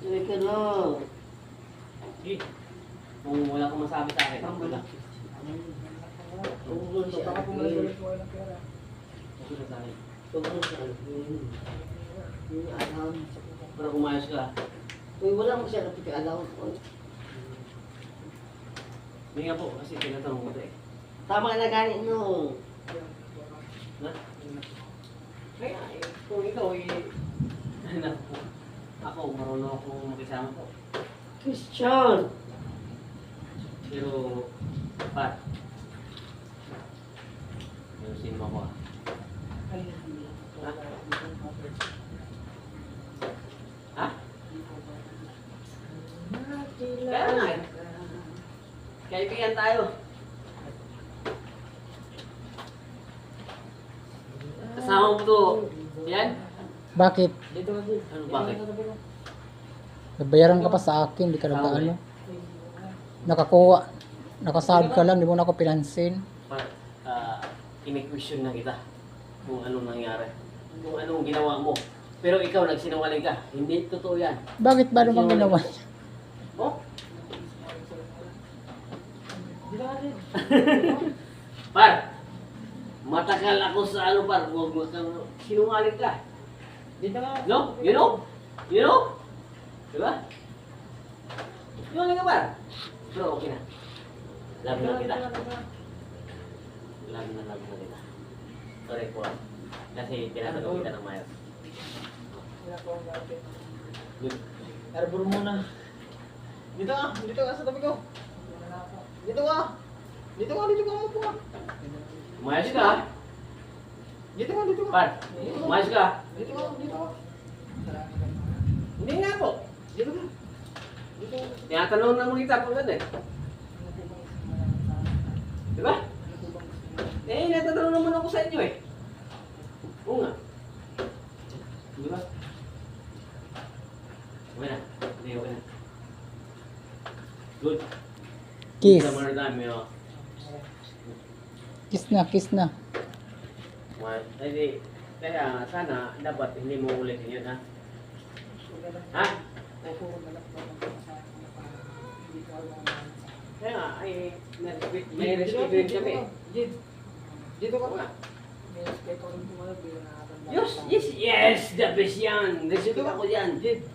Tuloy ka na. Eh, kung wala kang masabi sa akin, wala. Tungkol sa akin. Okay na sa akin. Tungkol sa akin. Yung alam. Para umayos ka. Uy, wala mo siya napikialaw. Hindi nga po, kasi tinatanong ko ito eh. Tama na ganit nyo. Na? Kaya kung ikaw eh, ako, marunong akong makisama po. Christian! Pero, Pat, ayusin mo ako ah. Ha? Ha? Kaya nga eh. Kaibigan tayo. Kasama mo to. Yan? Bakit? Ano bakit? Nagbayaran ka pa sa akin, di ka Tao nag-ano. Nakakuha. Nakasahod ka lang, di mo na ako pinansin. Ini-question na kita kung anong nangyari. Kung anong ginawa mo. Pero ikaw nagsinungaling ka. Hindi totoo yan. Bakit ba naman ginawa? Oh? Par, matagal ako sa ano par, huwag mo kang sinungaling ka. No? You know? You know? Diba? Sinungaling ka par. Pero okay na. Love na kita. Love na kita. Sorry po. Kasi tinatanong kita ng mayos. Good. Arbor muna. Dito ka sa tabi ko. Dito ka mo po. Mayos ka. Dito ka. Par, mayos ka. Dito ka. Hindi nga po. Dito ka. Tinatanong na mo kita po ganda eh. Diba? Eh, natatanong naman ako sa inyo eh. Oo nga. Diba? Okay na. Hindi, okay na. Good. Kiss. Sa mga dami, oh. Kiss na. Hindi, kaya sana dapat hindi mo ulitin yun, ha? Ha? Kaya nga, ay, may respeto rin kami. Dito ka. Oo nga. Yes, the best yan. Respeto ako dyan.